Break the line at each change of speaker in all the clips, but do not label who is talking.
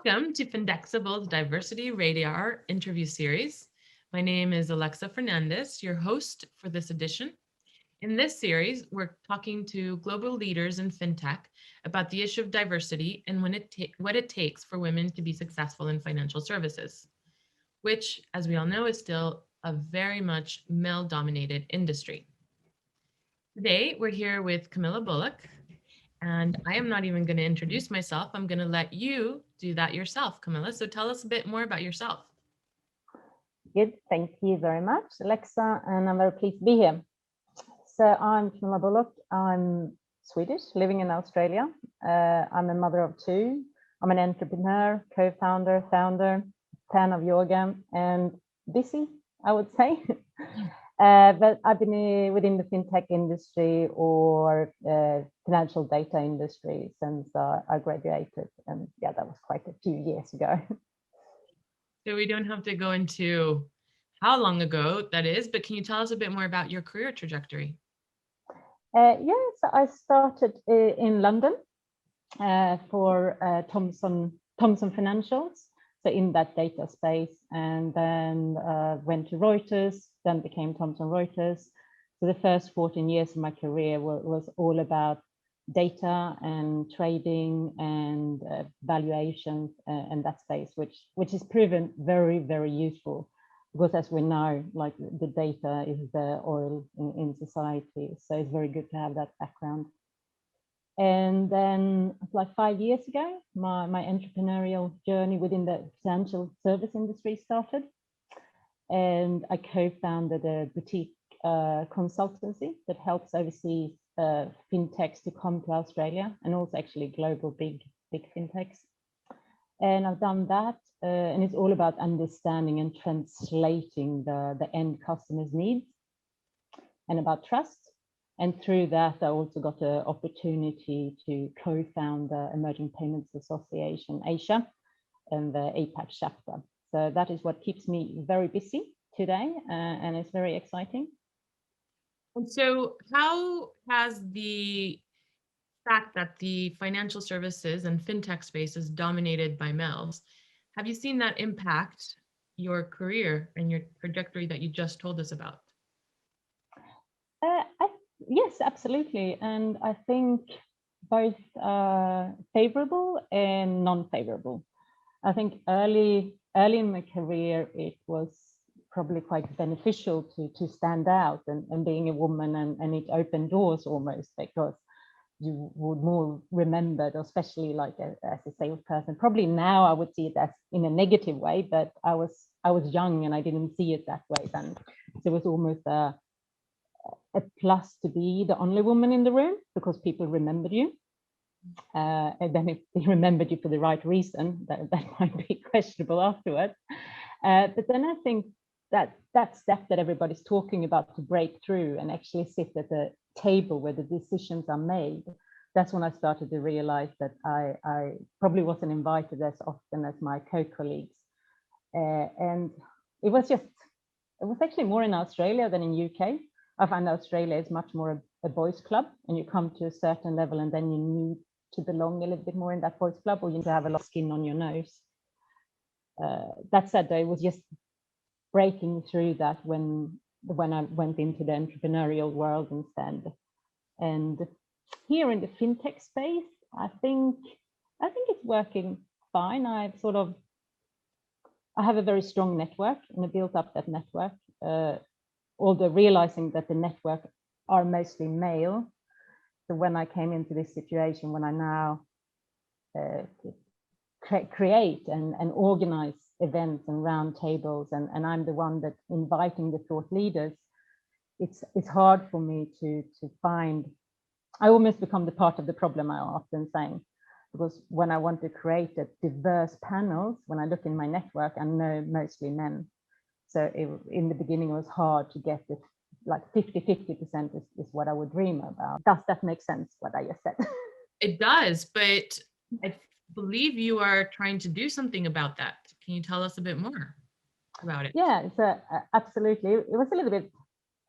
Welcome to Fintech's Diversity Radar interview series. My name is Alexa Fernandez, your host for this edition. In this series, we're talking to global leaders in fintech about the issue of diversity and what it takes for women to be successful in financial services, which, as we all know, is still a very much male-dominated industry. Today, we're here with Camilla Bullock, and I am not even going to introduce myself. I'm going to let you do that yourself, Camilla. So tell us a bit more about yourself.
Good, thank you very much, Alexa, and I'm very pleased to be here. So I'm Camilla Bullock. I'm Swedish, living in Australia. I'm a mother of two. I'm an entrepreneur, co-founder, founder, fan of yoga, and busy, I would say. But I've been within the fintech industry or financial data industry since I graduated, and yeah, that was quite a few years ago.
So we don't have to go into how long ago that is, but can you tell us a bit more about your career trajectory?
Yes, I started in London for Thomson Financials, so in that data space, and then went to Reuters, then became Thomson Reuters. So the first 14 years of my career was all about data and trading and valuations and that space, which is proven very, very useful. Because as we know, like the data is the oil in society. So it's very good to have that background. And then like 5 years ago, my entrepreneurial journey within the financial service industry started. And I co-founded a boutique consultancy that helps overseas fintechs to come to Australia, and also actually global big fintechs. And I've done that, and it's all about understanding and translating the end customer's needs and about trust. And through that, I also got the opportunity to co-found the Emerging Payments Association Asia and the APAC chapter. So that is what keeps me very busy today, and it's very exciting.
And so how has the fact that the financial services and fintech space is dominated by males, have you seen that impact your career and your trajectory that you just told us about?
Yes, absolutely. And I think both favorable and non-favorable. I think early in my career, it was probably quite beneficial to stand out and being a woman, and it opened doors almost, because you would more remembered, especially like as a salesperson. Probably now I would see it as in a negative way, but I was young and I didn't see it that way then. So it was almost a plus to be the only woman in the room, because people remembered you. And then if they remembered you for the right reason, that might be questionable afterwards. But then I think that step that everybody's talking about, to break through and actually sit at the table where the decisions are made, that's when I started to realize that I probably wasn't invited as often as my co-colleagues. And it was actually more in Australia than in UK. I find Australia is much more a boys club, and you come to a certain level and then you need to belong a little bit more in that boys club, or you need to have a lot of skin on your nose. That said, though, it was just breaking through that when I went into the entrepreneurial world instead. And here in the fintech space, I think it's working fine. I have a very strong network, and I built up that network, although realizing that the network are mostly male. So when I came into this situation, when I now create and organize events and roundtables, and I'm the one that's inviting the thought leaders, it's hard for me to find. I almost become the part of the problem, I often saying, because when I want to create a diverse panels, when I look in my network, I know mostly men. So in the beginning, it was hard to get it, like 50% is what I would dream about. Does that make sense, what I just said?
It does, but I believe you are trying to do something about that. Can you tell us a bit more about it?
Yeah, so absolutely. It was a little bit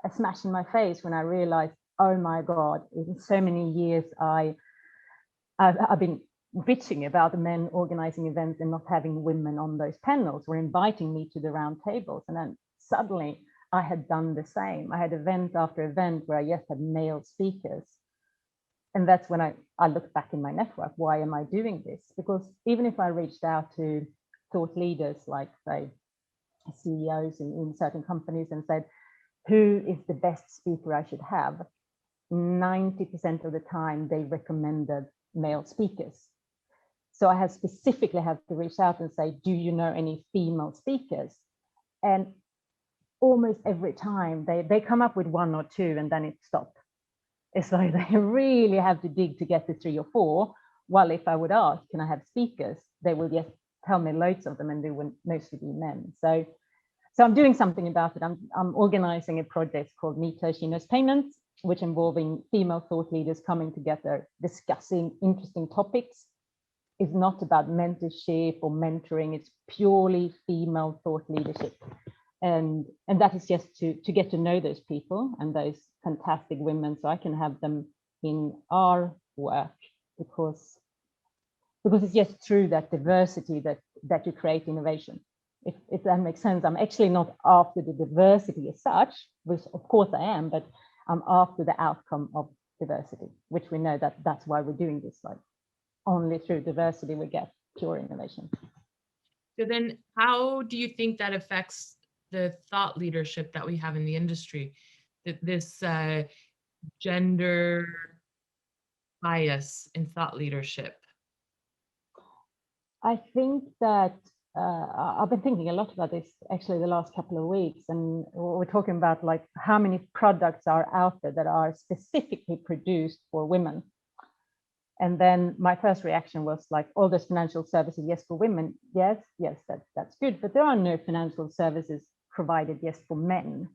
a smash in my face when I realized, oh my God, in so many years I've been bitching about the men organizing events and not having women on those panels, or inviting me to the round tables. And then suddenly I had done the same. I had event after event where I just had male speakers. And that's when I looked back in my network. Why am I doing this? Because even if I reached out to thought leaders, like say CEOs in certain companies, and said, who is the best speaker I should have? 90% of the time they recommended male speakers. So I have specifically had to reach out and say, do you know any female speakers? And almost every time they come up with one or two, and then it stopped. It's like they really have to dig to get to 3 or 4. While if I would ask, can I have speakers? They will just tell me loads of them, and they will mostly be men. So I'm doing something about it. I'm organizing a project called Meet Her, She Knows Payments, which involving female thought leaders coming together, discussing interesting topics. It's not about mentorship or mentoring. It's purely female thought leadership. And that is just to get to know those people and those fantastic women, so I can have them in our work, because it's just through that diversity that you create innovation. If that makes sense. I'm actually not after the diversity as such, which of course I am, but I'm after the outcome of diversity, which we know that's why we're doing this. Like, only through diversity we get pure innovation.
So then how do you think that affects the thought leadership that we have in the industry? This gender bias in thought leadership?
I think that I've been thinking a lot about this actually the last couple of weeks, and we're talking about like how many products are out there that are specifically produced for women. And then my first reaction was like, all those financial services, yes, for women, yes, that's good, but there are no financial services provided, yes, for men.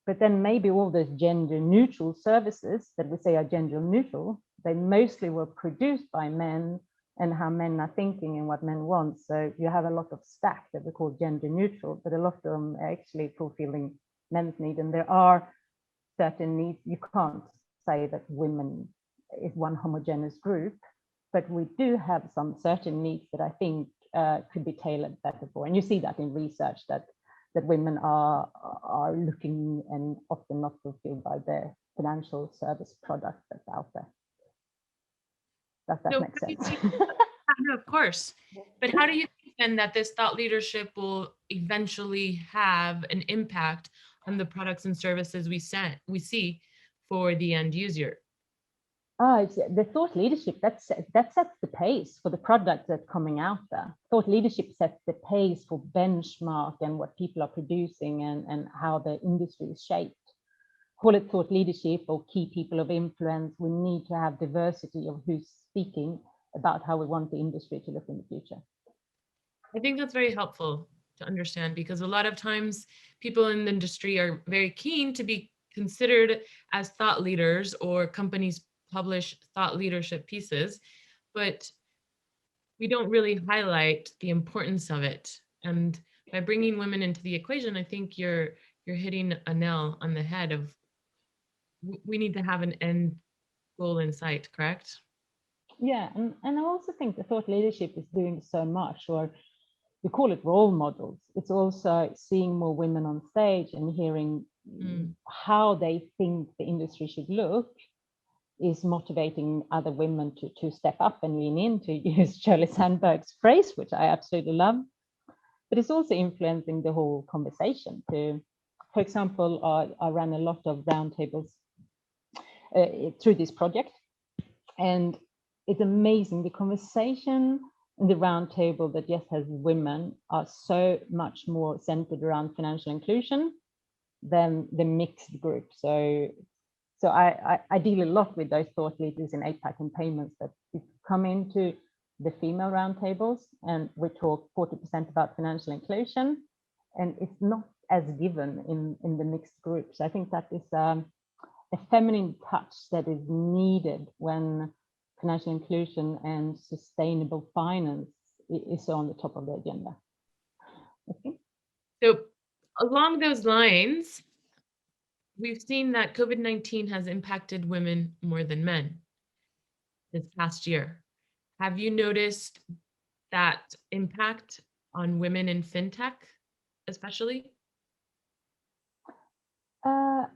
But then maybe all those gender neutral services that we say are gender neutral, they mostly were produced by men, and how men are thinking and what men want. So you have a lot of stack that we call gender neutral, but a lot of them are actually fulfilling men's need. And there are certain needs. You can't say that women is one homogeneous group, but we do have some certain needs that I think could be tailored better for. And you see that in research that women are looking and often not fulfilled by the financial service product that's out there. Does that make sense?
No, of course. But how do you think then that this thought leadership will eventually have an impact on the products and services we see for the end user?
It's the thought leadership that sets the pace for the product that's coming out there. Thought leadership sets the pace for benchmark and what people are producing and how the industry is shaped. Call it thought leadership or key people of influence. We need to have diversity of who's speaking about how we want the industry to look in the future.
I think that's very helpful to understand, because a lot of times people in the industry are very keen to be considered as thought leaders, or companies publish thought leadership pieces, but we don't really highlight the importance of it. And by bringing women into the equation, I think you're hitting a nail on the head of we need to have an end goal in sight, correct?
Yeah, and I also think the thought leadership is doing so much, or we call it role models. It's also seeing more women on stage and hearing how they think the industry should look is motivating other women to step up and lean in, to use Shirley Sandberg's phrase, which I absolutely love. But it's also influencing the whole conversation. For example, I ran a lot of roundtables through this project, and it's amazing. The conversation in the roundtable that just has women are so much more centered around financial inclusion than the mixed group. So I deal a lot with those thought leaders in APAC and payments that come into the female roundtables, and we talk 40% about financial inclusion, and it's not as given in the mixed groups. I think that is a feminine touch that is needed when financial inclusion and sustainable finance is on the top of the agenda. Okay.
So along those lines, we've seen that COVID-19 has impacted women more than men this past year. Have you noticed that impact on women in fintech, especially?
Uh,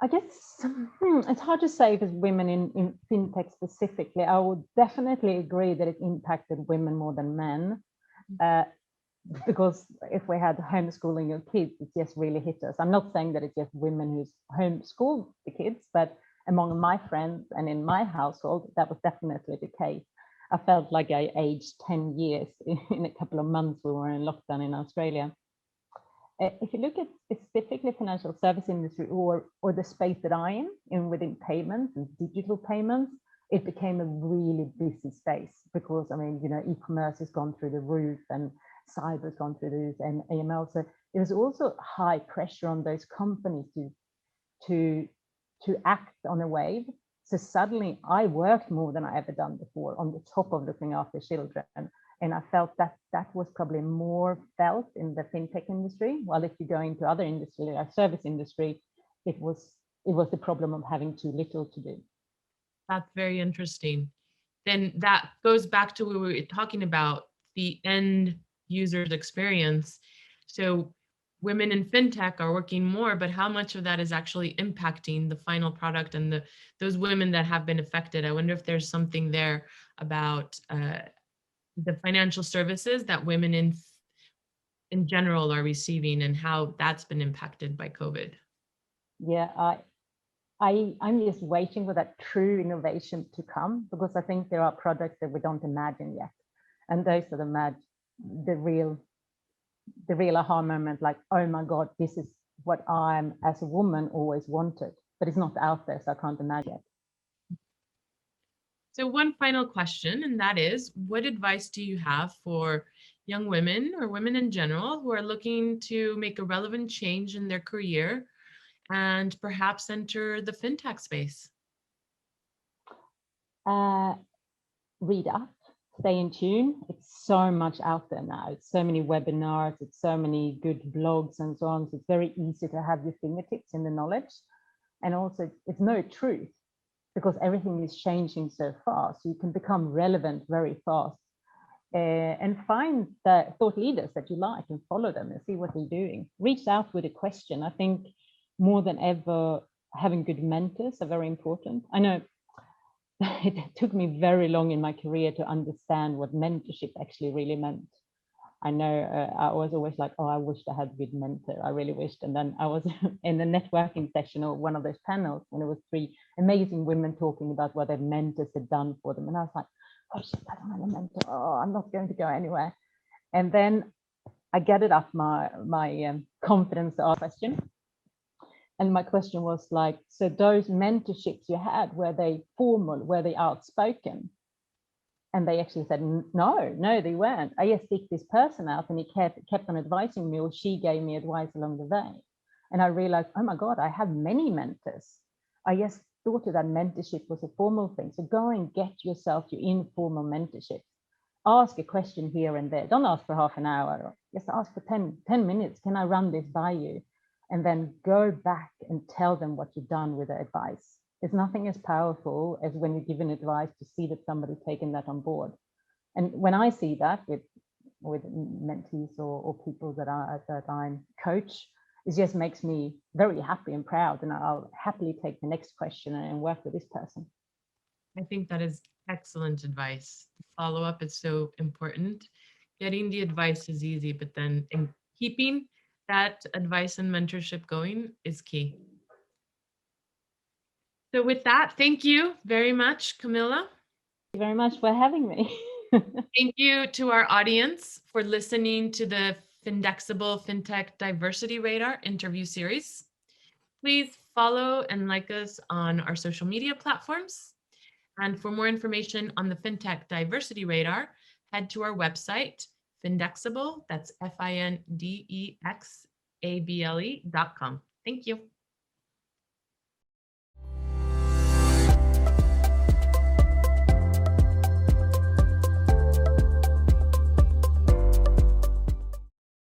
I guess it's hard to say if it's women in fintech specifically. I would definitely agree that it impacted women more than men. Uh, because if we had homeschooling your kids, it just really hit us. I'm not saying that it's just women who's homeschool the kids, but among my friends and in my household, that was definitely the case. I felt like I aged 10 years in a couple of months. We were in lockdown in Australia. If you look at specifically financial service industry or the space that I am in within payments and digital payments, it became a really busy space because I mean, e-commerce has gone through the roof and cyber has gone through the roof and AML. So there was also high pressure on those companies to act on a wave. So suddenly I worked more than I ever done before on the top of looking after children. And I felt that that was probably more felt in the fintech industry. While if you go into other industry, like service industry, it was the problem of having too little to do.
That's very interesting. Then that goes back to what we were talking about, the end user's experience. So women in fintech are working more, but how much of that is actually impacting the final product and those women that have been affected? I wonder if there's something there about the financial services that women in general are receiving and how that's been impacted by COVID.
Yeah, I'm just waiting for that true innovation to come because I think there are products that we don't imagine yet. And those are the real aha moment, like, oh my God, this is what I'm as a woman always wanted, but it's not out there, so I can't imagine it.
So one final question, and that is, what advice do you have for young women or women in general who are looking to make a relevant change in their career and perhaps enter the fintech space?
Read up, stay in tune. It's so much out there now. It's so many webinars, it's so many good blogs and so on. So it's very easy to have your fingertips in the knowledge. And also it's no truth because everything is changing so fast. So you can become relevant very fast. And find the thought leaders that you like and follow them and see what they're doing. Reach out with a question. I think more than ever, having good mentors are very important. I know it took me very long in my career to understand what mentorship actually really meant. I know I was always like, oh, I wished I had a good mentor. I really wished. And then I was in a networking session or one of those panels when it was 3 amazing women talking about what their mentors had done for them. And I was like, oh shit, I don't have a mentor. Oh, I'm not going to go anywhere. And then I gathered up my confidence to ask a question. And my question was like, so those mentorships you had, were they formal? Were they outspoken? And they actually said, no, they weren't. I just picked this person out and he kept on advising me, or she gave me advice along the way. And I realized, oh my God, I have many mentors. I just thought that mentorship was a formal thing. So go and get yourself your informal mentorship. Ask a question here and there. Don't ask for half an hour. Just ask for 10 minutes. Can I run this by you? And then go back and tell them what you've done with the advice. There's nothing as powerful as when you're given advice to see that somebody's taken that on board. And when I see that with mentees or people that I'm coach, it just makes me very happy and proud. And I'll happily take the next question and work with this person.
I think that is excellent advice. Follow up is so important. Getting the advice is easy, but then keeping that advice and mentorship going is key. So with that, thank you very much, Camilla.
Thank you very much for having me.
Thank you to our audience for listening to the Findexible Fintech Diversity Radar interview series. Please follow and like us on our social media platforms. And for more information on the Fintech Diversity Radar, head to our website, Findexible, that's FINDEXABLE.com. Thank you.